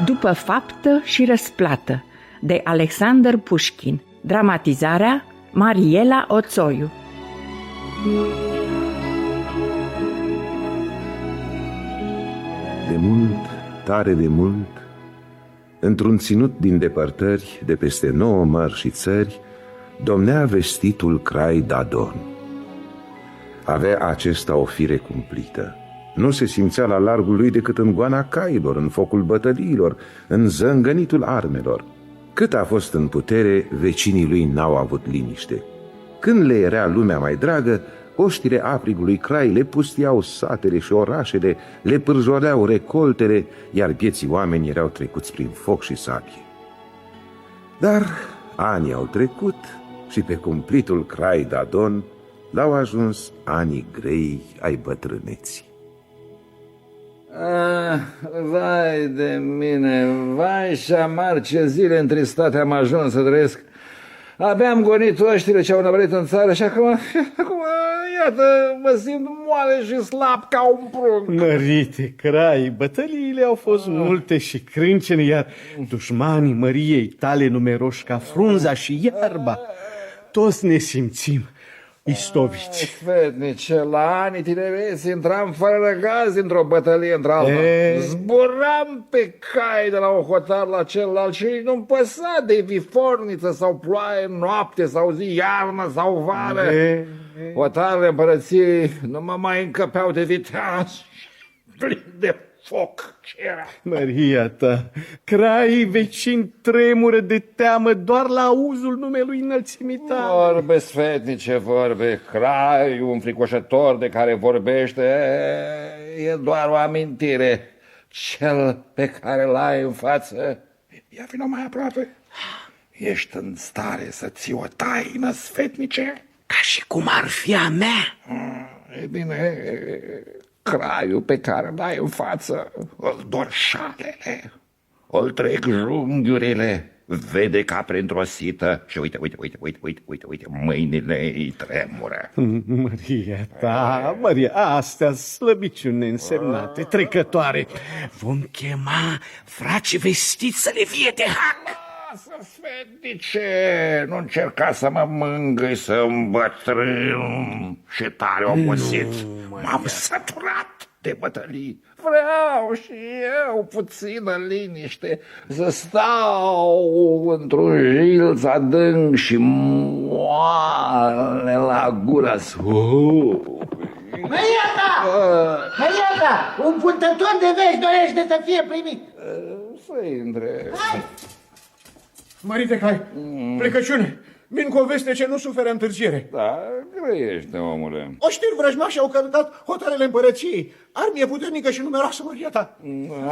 După faptă și răsplată, de Alexander Pușkin. Dramatizarea Mariela Oțoiu. De mult, tare de mult, într-un ținut din depărtări, de peste 9 mări și țări, domnea vestitul Crai Dadon. Avea acesta o fire cumplită. Nu se simțea la largul lui decât în goana cailor, în focul bătăliilor, în zângănitul armelor. Cât a fost în putere, vecinii lui n-au avut liniște. Când le era lumea mai dragă, oștile africului Crai le pustiau satele și orașele, le pârjoleau recoltele, iar vieții oameni erau trecuți prin foc și sabie. Dar anii au trecut și pe cumplitul Crai Dadon l-au ajuns anii grei ai bătrâneții. Vai de mine, vai și amar, ce zile întristate am ajuns să trăiesc. Abia am gonit oștile ce au năvălit în țară și acum, iată, mă simt moale și slab ca un prunc. Mărite, Crai, bătăliile au fost multe și crâncene, iar dușmanii măriei tale numeroși ca frunza și iarba. Toți ne simțim istoviți. Sfetnice, la anii tinereții intram fără răgaz dintr-o bătălie într-alta. Zburam pe cai de la un hotar la celălalt și nu-mi păsa de viforniță sau ploaie, noapte sau zi, iarnă sau vară. Hotarele împărăției nu mă mai încăpeau de viteaz, plin de foc ce era. Maria ta, Crai vecin tremură de teamă doar la auzul numelui înălțimii tale. Vorbe, sfetnice, vorbe. Crai, un fricoșător de care vorbește, e doar o amintire. Cel pe care l-ai în față, ia vină mai aproape. Ești în stare să ții o taină, sfetnice? Ca și cum ar fi a mea. E bine, Craiul pe care l-ai în față, îl dor șalele, îl trec junghiurile, vede ca printr-o sită și uite, mâinile îi tremură. Maria ta, Maria, astea slăbiciuni neînsemnate, trecătoare. Vom chema frații vestiți să le vie de hac. Lasă, sfetnice, nu încerca să mă mângâi, să îmbătrân și tare obosit. M-am săturat de bătălii. Vreau și eu puțină liniște, să stau într-un jilț adânc și moale la gura. Mariata, un purtător de vești dorește să fie primit. Să intre. Mărite Crai, plecăciune, vin cu o veste ce nu suferă întârziere. Da, grăiește, omule. Oștiri vrăjmași au călcat hotarele împărăției. Armie puternică și numeroasă, Maria ta. Încă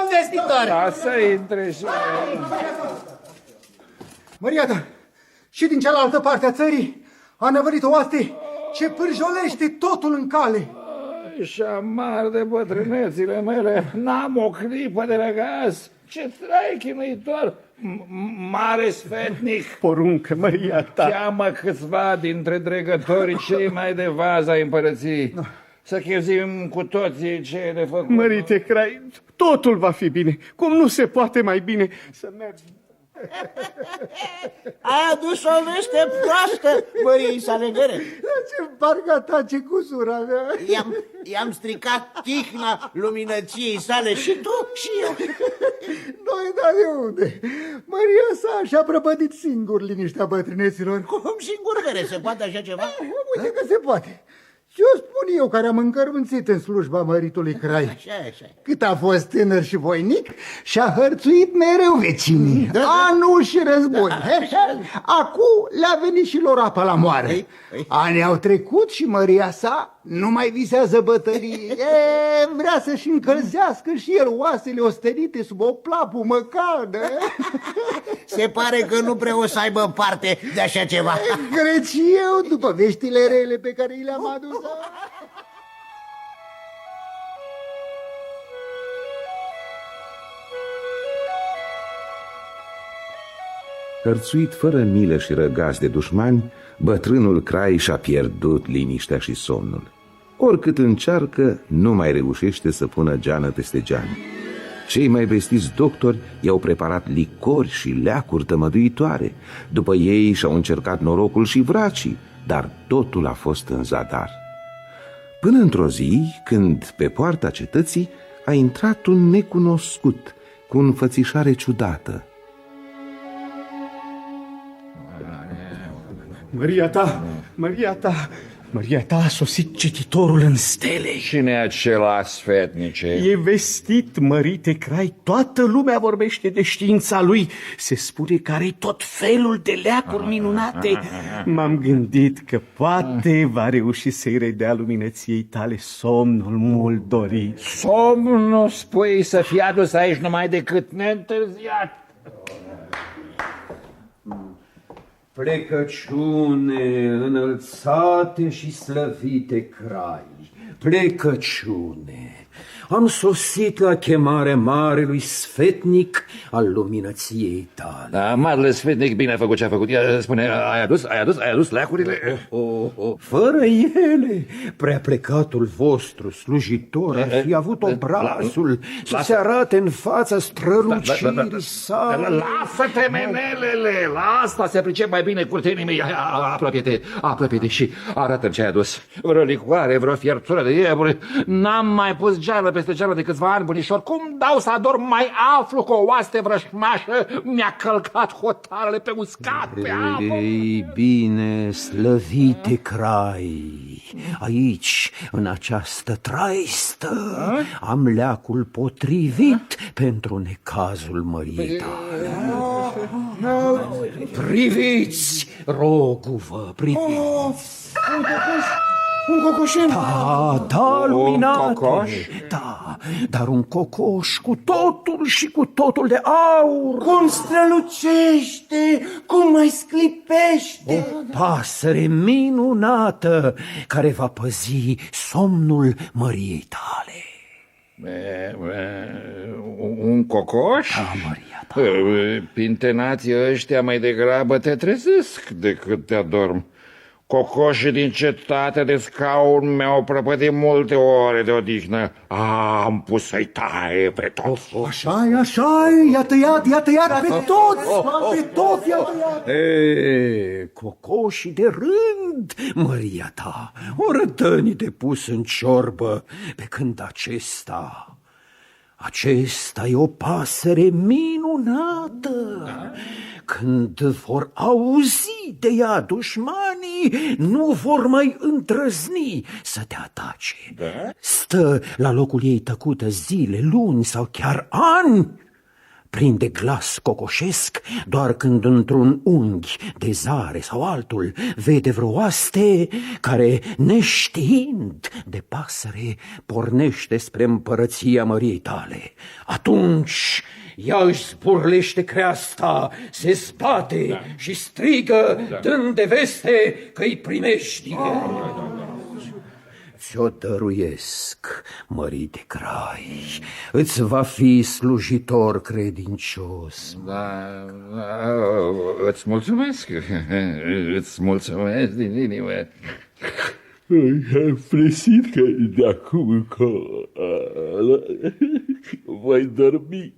un vestitor. Da, să intre și... Maria ta, și din cealaltă parte a țării a năvărit o oaste ce pârjolește totul în cale. Și amar de bătrânețile mele, n-am o clipă de răgaz. Ce trai chinuitor! Mare sfetnic! Poruncă, Maria ta. Cheamă câțiva dintre dregătorii cei mai de vază ai împărăției. Să chezim cu toții ce e de făcut. Mărite Crai, totul va fi bine. Cum nu se poate mai bine să mergi. Ai adus o veste proastă, Măriei sale Găre. Ce parcă ta, ce cusura mea. I-am stricat tihna luminăției sale și tu și eu. Noi, dar de unde? Maria sa și-a prăpădit singur liniștea bătrâneților. Cum singur, Găre, se poate așa ceva? Uite că se poate. Ce o spun eu care am încărbunțit în slujba măritului Crai? Așa. Cât a fost tânăr și voinic, și-a hărțuit mereu vecinii. Anul și război. Acum le-a venit și lor apa la moară. Anii au trecut și Maria sa nu mai visează bătării. Vrea să-și încălzească și el oasele ostenite sub o plapă măcadă. Se pare că nu prea o să aibă parte de așa ceva. Cred și eu, după veștile rele pe care i le-am adus. Hărțuit fără milă și răgaz de dușmani, bătrânul Crai și-a pierdut liniștea și somnul. Oricât încearcă, nu mai reușește să pună geană peste geană. Cei mai vestiți doctori i-au preparat licori și leacuri tămăduitoare. După ei și-au încercat norocul și vracii, dar totul a fost în zadar. Până într-o zi, când pe poarta cetății a intrat un necunoscut cu înfățișare ciudată. Maria ta, a sosit cititorul în stele. Cine e acela, sfetnice? E vestit, mărite Crai, toată lumea vorbește de știința lui. Se spune că are tot felul de leacuri minunate. M-am gândit că poate va reuși să-i redea luminăției tale somnul mult dorit. Somnul, spui, să fie adus aici numai decât neîntârziat. Plecăciune, înălțate și slăvite Crai, plecăciune! Am sosit la chemarea marelui sfetnic al luminăției tale. Da, marele sfetnic, bine a făcut ce a făcut. Ia, spune, ai adus leacurile? Fără ele, prea plecatul vostru slujitor ar fi avut obrazul să se arate în fața strălucirii sale. Lasă-te, menelele, la asta se pricep mai bine curtenii mei. Apropie-te și arată-mi ce ai adus. Vreo licoare, vreo fiertură de iepure. N-am mai pus geală peste geală de câțiva ani, bunișor. Cum dau să adorm, mai aflu că o oaste vrășmașă mi-a călcat hotarele pe uscat, pe apă. Ei bine, slăvite Crai, aici, în această traistă, am leacul potrivit pentru necazul măriei tale. Priviți, rog-vă, priviți. Un cocoșel? Da, luminate. Un cocoș? Da, dar un cocoș cu totul și cu totul de aur. Cum strălucește, cum mai sclipește. O pasăre minunată care va păzi somnul măriei tale. Un cocoș? Da, Maria ta. Pintenații ăștia mai degrabă te trezesc decât te adorm. Cocoșii din cetate de scaun mi-au prăpădit multe ore de odihnă. Am pus să-i taie pe toți. Așa-i, i-a tăiat pe toți, i-a tăiat. Cocoșii de rând, Maria ta, o rădăni de pus în ciorbă, pe când acesta e o pasăre minunată. Când vor auzi de ea dușmanii, nu vor mai îndrăzni să te atace. Stă la locul ei tăcută zile, luni sau chiar ani. Prinde glas cocoșesc doar când într-un unghi de zare sau altul vede vreo oaste care, neștiind de pasăre, pornește spre împărăția măriei tale. Atunci ea își zburlește creasta, se zbate și strigă, dând de veste că îi primești. Ți-o dăruiesc, mărite Crai, îți va fi slujitor credincios. Îți mulțumesc, din inimă. Am presit că de acum încolo voi dormi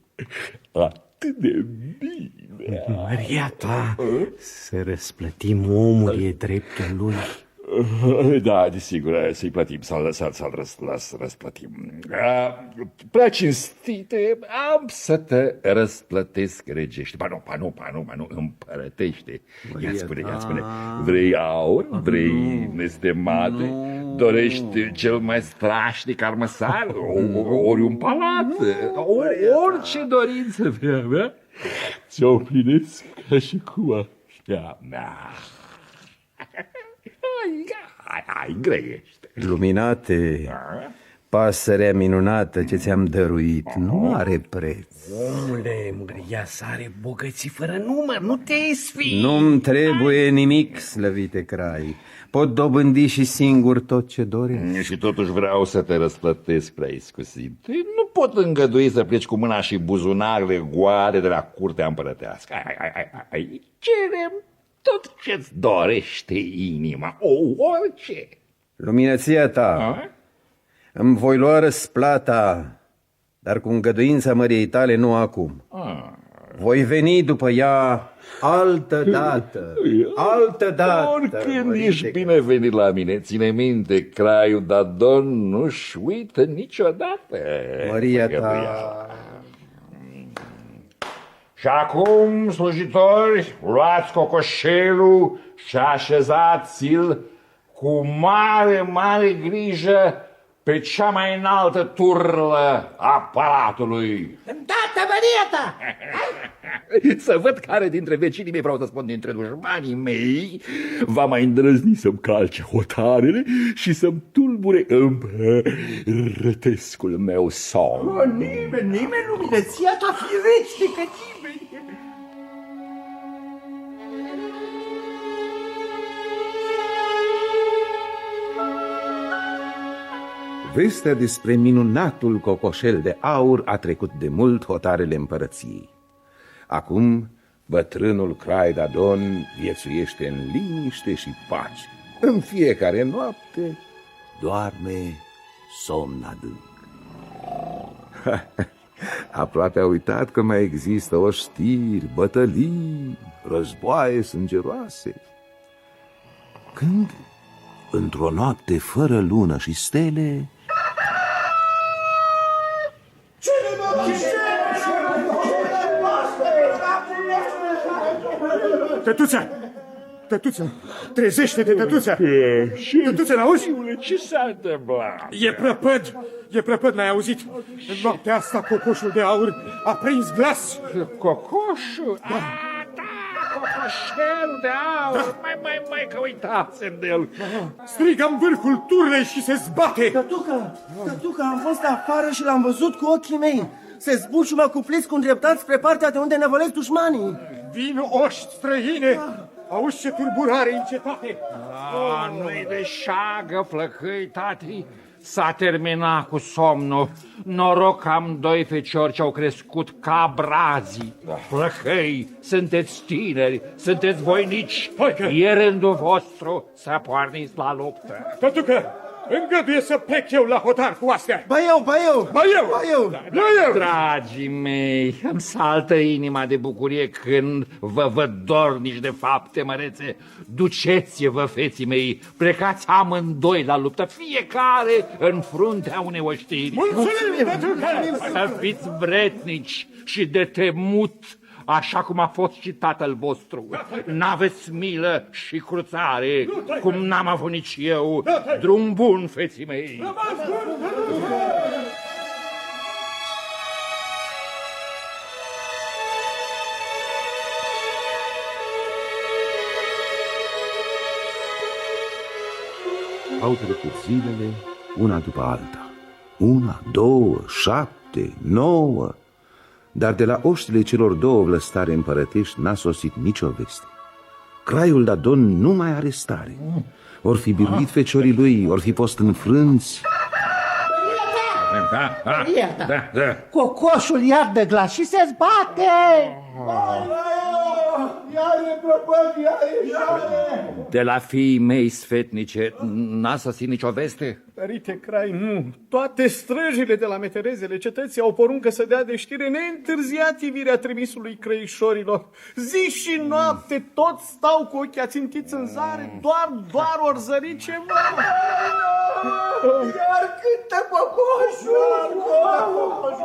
atât de bine. Maria ta, să răsplătim omul e dreptul lui. Da, desigur, să-i plătim, să-l răsplătim. Prea cinstite, am să te răsplătesc regește. Ba nu, împărătește. Ia spune, vrei aur, vrei nestemate, dorești cel mai strașnic armăsar, ori un palat, orice dorință vrea mea, ți-o plinesc ca și cu așa mea. Hai, grăiește. Luminate, pasărea minunată ce ți-am dăruit nu are preț. Omule, Maria are bogății fără număr, nu te sfii. Nu-mi trebuie nimic, slăvite Crai. Pot dobândi și singur tot ce doresc. Și totuși vreau să te răsplătesc prea iscusit. Nu pot îngădui să pleci cu mâna și buzunarele goale de la curtea împărătească. Cerem tot ce-ți dorește inima, orice. Luminăția ta, îmi voi lua răsplata, dar cu îngăduința măriei tale nu acum. Voi veni după ea altă dată, altă dată. Oricând ești binevenit la mine, ține minte, Craiul Dadon nu-și uită niciodată. Măria ta. Și acum, slujitori, luați cocoșelul și așezați-l cu mare, mare grijă pe cea mai înaltă turlă a palatului. Tată, Maria ta! Să văd care dintre vecinii mei, vreau să spun dintre dușmanii mei, va mai îndrăzni să-mi calce hotarele și să-mi tulbure împărătescul meu somn. Nimeni, luminăția ta, firește că nimeni. Vestea despre minunatul cocoșel de aur a trecut de mult hotarele împărăției. Acum, bătrânul Crai Dadon viețuiește în liniște și pace. În fiecare noapte doarme somn adânc. Aproape a uitat că mai există oștiri, bătălii, războaie sângeroase. Când, într-o noapte fără lună și stele, Tătuța! Tătuța! Trezește-te, Tătuța! Tătuța, n-auzi? Ce s-a întâmplat? E prăpăd, n-ai auzit? În noaptea asta cocoșul de aur a prins glas. Cocoșul? Da, cocoșelul de aur. Mai că uitasem de el. Strigă în vârful turlei și se zbate. Tătuca, am fost afară și l-am văzut cu ochii mei. Se zbuciumă cu pliți cu îndreptat spre partea de unde năvălesc dușmanii. Vin oști străine. Auzi ce turburare în cetate. Nu-i de șagă, flăcăi, tati. S-a terminat cu somnul. Noroc că am doi feciori ce au crescut ca brazii. Flăcăi, sunteți tineri, sunteți voinici. E rândul vostru să porniți la luptă. Tătucă, îngăduie să plec eu la hotar cu astea. Ba eu. Dragii mei, îmi saltă inima de bucurie când vă văd dornici de fapte mărețe. Duceți-vă, feții mei, plecați amândoi la luptă, fiecare în fruntea unei oștiri. Mulțumim, Tătucă! Să fiți vretnici și de temut, așa cum a fost și tatăl vostru. N-aveți milă și cruțare, cum n-am avut nici eu. Drum bun, feții mei! au trecut zilele, una după alta. 1, 2, 7, 9. Dar de la oștile celor două vlăstare împărătești n-a sosit nicio veste. Craiul Dadon nu mai are stare. Or fi biruit feciorii lui, or fi fost înfrânți. Da. Cocoșul iar de glas și se zbate. De la fiii mei sfetnice n-a sosit nicio veste? Părinte Crai, nu. Toate străjile de la meterezele cetății au poruncă să dea de știre neîntârziat ivirea trimisului crăișorilor. Zi și noapte toți stau cu ochii ațintiți în zare, doar ori zări ceva. Iar cântă cocoșul!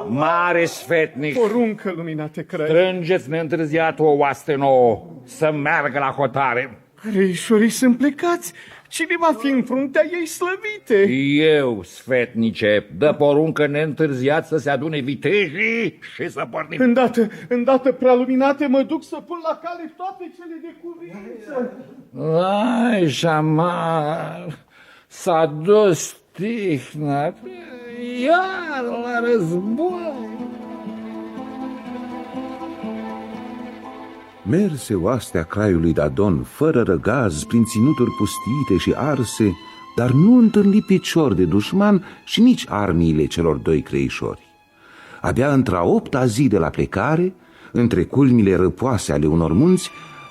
Mare sfetnic! Poruncă, luminate Crai. Strângeți neîntârziat o oaste nouă să meargă la hotare. Crăișorii sunt plecați. Cine va fi în fruntea ei slăvite? Eu, sfetnice, dă poruncă neîntârziat să se adune vitejii și să pornim. Îndată, prealuminate, mă duc să pun la cale toate cele de cuvință. Ai, Jamar, s-a dus tihna, iar la război. Merse oastea craiului Dadon fără răgaz prin ținuturi pustiite și arse, dar nu întâlni picior de dușman și nici armiile celor doi creișori. abia într-a 8-a zi de la plecare, între culmile răpoase ale unor munți,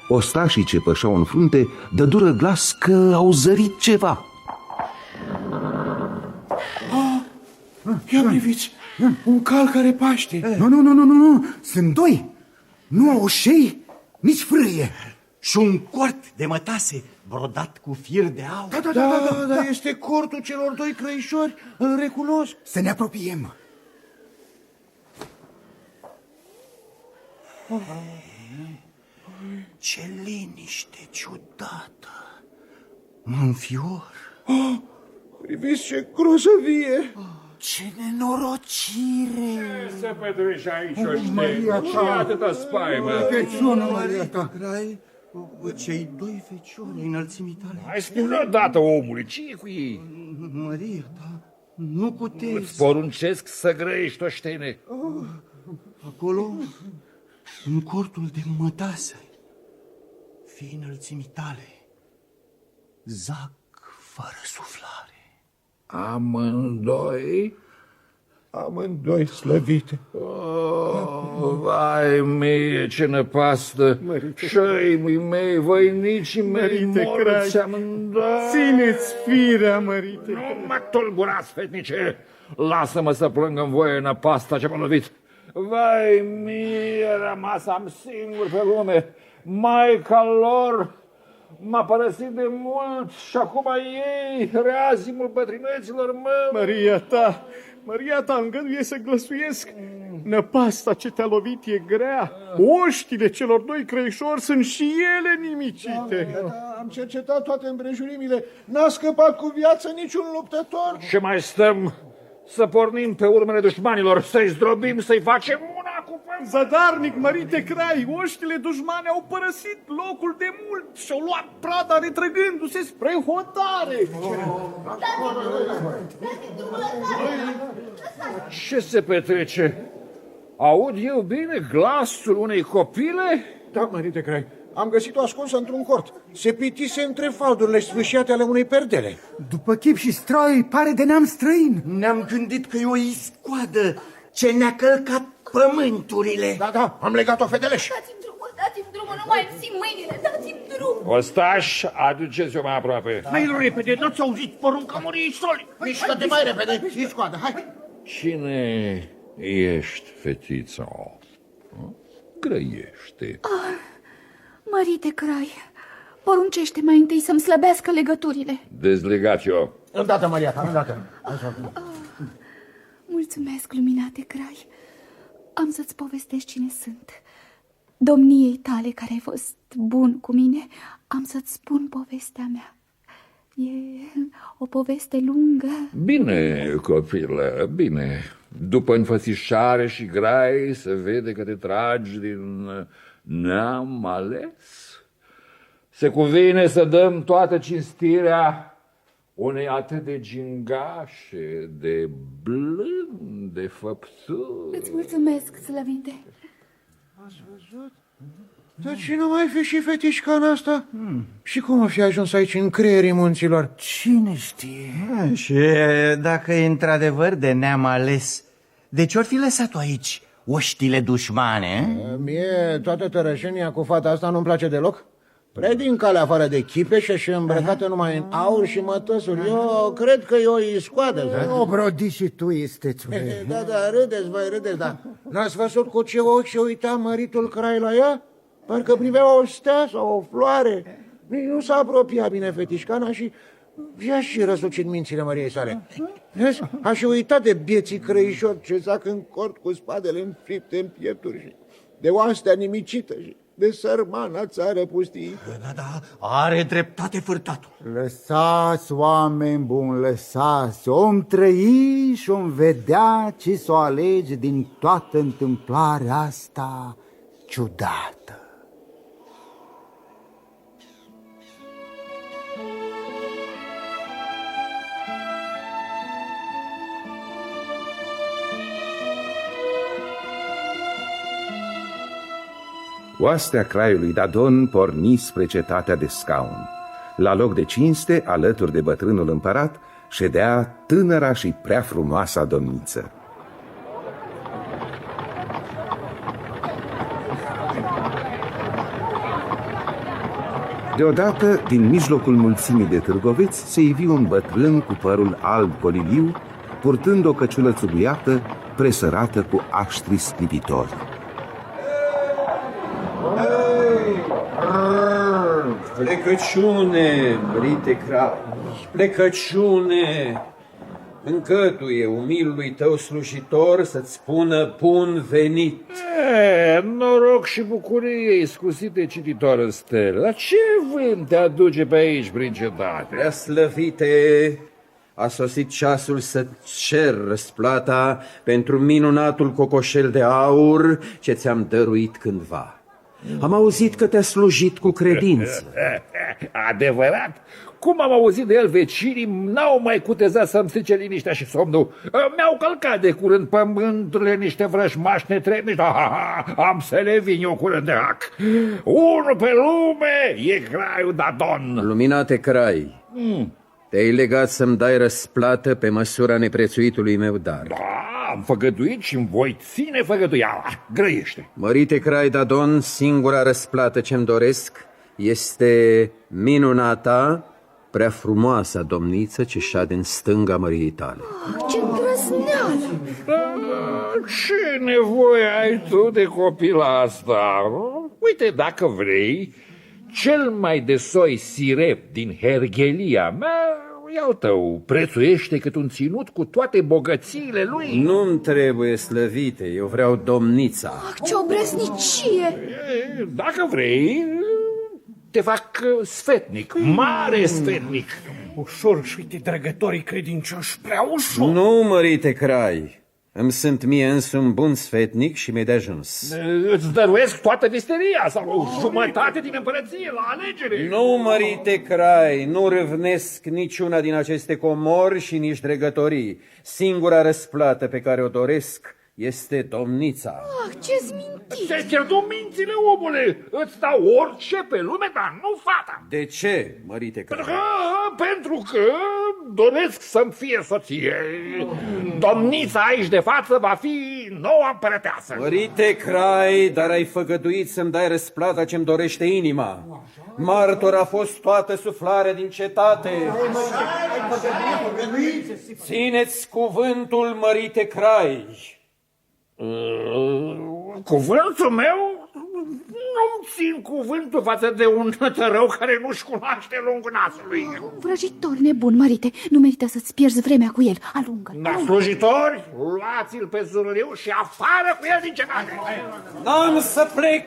ostașii ce pășeau în frunte dădură glas că au zărit ceva. Ia priviți, un cal care paște. Nu, sunt doi. Nu au șei, nici frâie. Și un cort de mătase brodat cu fir de aur. Da, este cortul celor doi crăișori, îl recunosc. Să ne apropiem. Ce liniște ciudată! Mă înfior. Priviți ce grozăvie! Ce nenorocire! Se petrece aici, o Maria știi? ta. Nu e atâta spaimă. Feciună, Maria ta. Crai, cei doi feciori ai înălțimii tale. Hai spune odată, omule, ce e cu ei? Maria ta, nu puteți. Îți poruncesc să grăiești, oștene. Acolo, în cortul de mătase, fii înălțimii tale, zac fără suflare. Amândoi slăvite. Oh, vai mie, ce năpastă! Șăimii mei, voinicii mei, morți amândoi! Țineți firea, mărite. Nu mă tulburați, fetnice! Lasă-mă să plâng în voie năpasta ce m-a lovit! Vai mie, rămas am singur pe lume! Maica lor m-a părăsit de mult și acum ei, reazimul bătrâneților mă... Maria ta, îngăduie să glăsuiesc. Năpasta ce te-a lovit e grea. Oștile celor doi crăișori sunt și ele nimicite. Am cercetat toate împrejurimile. N-a scăpat cu viață niciun luptător. Ce mai stăm? Să pornim pe urmele dușmanilor, să-i zdrobim, să-i facem una cu pământ. Zadarnic, mărite Crai, oștile dușmane au părăsit locul de mult și au luat prada retrăgându-se spre hotare. Ce se petrece? Aud eu bine glasul unei copile? Da, mărite Crai, am găsit-o ascunsă într-un cort. Se pitise între faldurile sfâșiate ale unei perdele. După chip și strai, pare de neam străin. Ne-am gândit că e o iscoadă ce ne-a călcat pământurile. Da, am legat-o, feteleș. Dați-mi drumul, nu mai simt mâinile, dați-mi drumul. Ostaș, aduceți-o mai aproape. Hai repede, nu ți-au auzit porunca Măriei Soli. Mișcă-te mai repede, iscoadă, hai. Cine ești, fetiță? Grăiește. Mărite Crai, poruncește mai întâi să-mi slăbească legăturile. Dezlegați-o. Îndată, Maria ta, îndată. Mulțumesc, luminate Crai. Am să-ți povestesc cine sunt. Domniei tale care ai fost bun cu mine, am să-ți spun povestea mea. E o poveste lungă. Bine, copilă, bine. După înfățișare și grai se vede că te tragi din neam ales. Se cuvine să dăm toată cinstirea unei atât de gingașe, de blânde făpturi. Îți mulțumesc, slăvite. Ați văzut? Dar cine mai fi și fetișca în asta? Și cum o fi ajuns aici în creierii munților? Cine știe? Și dacă e într-adevăr de neam ales, de ce ori fi lăsat-o aici oștile dușmane? Mie toată tărășenia cu fata asta nu-mi place deloc. Prea din calea afară de chipeșă și îmbrăcată numai în aur și mătăsuri. Eu cred că e o iscoadă. O brodi și tu, istețule. Da, râdeți, voi râdeți, da. N-ați văzut cu ce ochi și uita măritul Crai la ea? Parcă privea o stea sau o floare. Nici nu s-a apropiat bine fetișcana și i-a și răsucit mințile Măriei sale. Vezi? A și uitat de bieții crăișori ce zac în cort cu spadele înfripte în piepturi și de oastea nimicită și de sărmana țară pustiită. Da, are dreptate fârtatul. Lăsați, oameni buni, lăsați. Om trăi și om vedea ce s-o alege din toată întâmplarea asta ciudată. Oastea Craiului Dadon porni spre cetatea de scaun. La loc de cinste, alături de bătrânul împărat, ședea tânăra și prea frumoasa domniță. Deodată, din mijlocul mulțimii de târgoveți, se ivi un bătrân cu părul alb coliliu, purtând o căciulă țubuiată, presărată cu aștri sclipitori. Plecăciune, mărite Crai, plecăciune! Încătuie umilului tău slujitor să-ți spună bun venit. Noroc și bucurie, iscusite cititor în stele. La ce vânt te aduce pe aici, prin cetate? Prea slăvite, a sosit ceasul să cer răsplata pentru minunatul cocoșel de aur ce ți-am dăruit cândva. Am auzit că te-a slujit cu credință. Adevărat? Cum am auzit de el, vecinii n-au mai cutezat să-mi strice liniștea și somnul. Mi-au călcat de curând pământurile niște vrăjmași netrebnici. Am să le vin eu curând de hac. Unul pe lume e Craiul Dadon. Luminate Crai, te-ai legat să-mi dai răsplată pe măsura neprețuitului meu dar. Da, am făgăduit și-mi voi ține făgăduiala. Grăiește. Mărite Crai Dadon, singura răsplată ce-mi doresc este minunata, prea frumoasa domniță ce șade în stânga măriei tale. Ce îndrăzneală! Ce nevoie ai tu de copila asta? Uite, dacă vrei, cel mai de soi sirep din herghelia mea e al tău. Prețuiește cât un ținut cu toate bogățiile lui. Nu-mi trebuie slăvite, eu vreau domnița. Ce obrăznicie! Dacă vrei, te fac sfetnic, mare sfetnic. Ușor și uite, drăgătorii credincioși, prea ușor. Nu, mărite Crai, îmi sunt mie însumi bun sfetnic și mi-e de ajuns. Îți dăruiesc toată visteria sau o jumătate din împărăție la alegere. Nu, mărite Crai, nu râvnesc niciuna din aceste comori și nici dregătorii. Singura răsplată pe care o doresc este domnița. Ce-ți mintit! Ce pierdut mințile, omule! Îți dau orice pe lume, dar nu fata. De ce, mărite Crai? Pentru că doresc să-mi fie soție. Domnița aici de față va fi noua împărăteasă. Mărite Crai, dar ai făgăduit să-mi dai răsplata ce-mi dorește inima. Martor a fost toată suflarea din cetate. Țineți cuvântul, mărite Crai. Cuvântul meu? Nu-mi țin cuvântul față de un tărău care nu-și cunoaște lungul nasului. Vrăjitor nebun, mărite, nu merită să-ți pierzi vremea cu el. Alungă-l. Da, slujitori, luați-l pe zurliu și afară cu el din cetate. N-am să plec,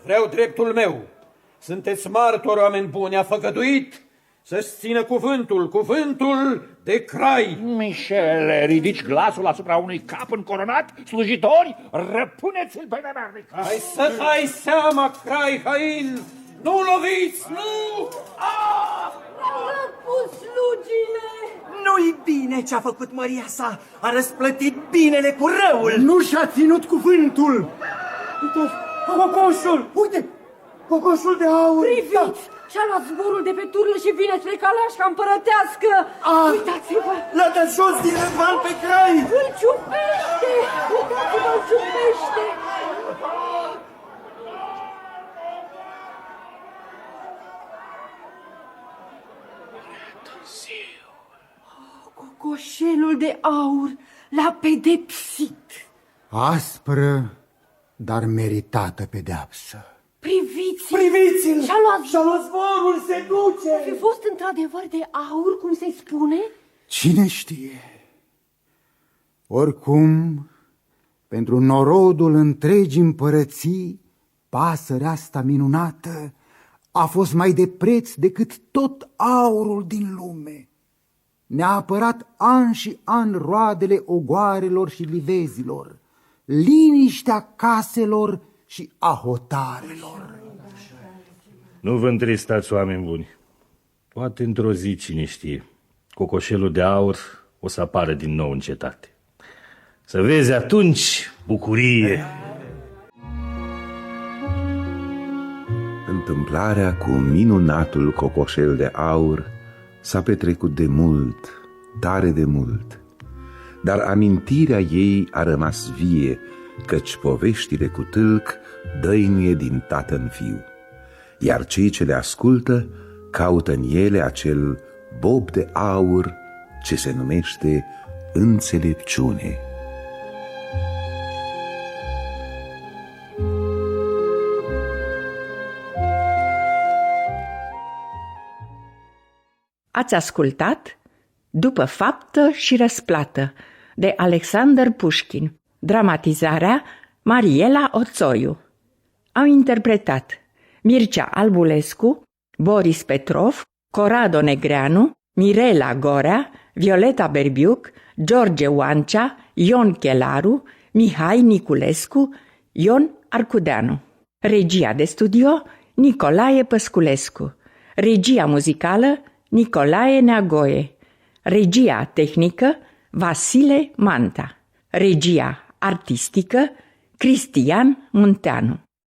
vreau dreptul meu. Sunteți martori, oameni buni, a făgăduit să-și țină cuvântul de Crai. Michele, ridici glasul asupra unui cap încoronat? Slujitori, răpuneți-l pe nemernic. Hai să dai seama, Crai hain! Nu loviți, nu! Răpus slugile! Nu-i bine ce-a făcut măria sa. A răsplătit binele cu răul. Nu și-a ținut cuvântul. Uite, cocoșul! Uite, cocoșul de aur! Priviți! Și-a luat zborul de pe turnul și vine spre caleașca împărătească! Uitați-vă! L-a dat jos din răzvan pe Crai! Îl ciupește! Uitați-vă, îl ciupește! Cocoșelul de aur l-a pedepsit! Aspră, dar meritată pedeapsă. Priviți-l! Priviți-l! Și-a luat zborul, se duce! O fi fost într-adevăr de aur, cum se spune? Cine știe? Oricum, pentru norodul întregii împărății, pasărea asta minunată a fost mai de preț decât tot aurul din lume. Ne-a apărat an și an roadele ogoarelor și livezilor, liniștea caselor și a hotarelor. Nu vă întristați, oameni buni. Poate într-o zi, cine știe, cocoșelul de aur o să apară din nou în cetate. Să vezi atunci bucurie. Întâmplarea cu minunatul cocoșel de aur s-a petrecut de mult, tare de mult, dar amintirea ei a rămas vie, căci poveștile cu tâlc dăinuie din tată în fiu. iar cei ce le ascultă caută în ele acel bob de aur ce se numește înțelepciune. Ați ascultat După faptă și răsplată de Alexander Pușkin, dramatizarea Mariela Oțoiu. Au interpretat Mircea Albulescu, Boris Petrov, Corrado Negreanu, Mirela Gorea, Violeta Berbiuc, George Oancea, Ion Chelaru, Mihai Niculescu, Ion Arcudeanu. Regia de studio Nicolae Păsculescu. Regia muzicală Nicolae Neagoe. Regia tehnică Vasile Manta. Regia artistică Cristian Munteanu.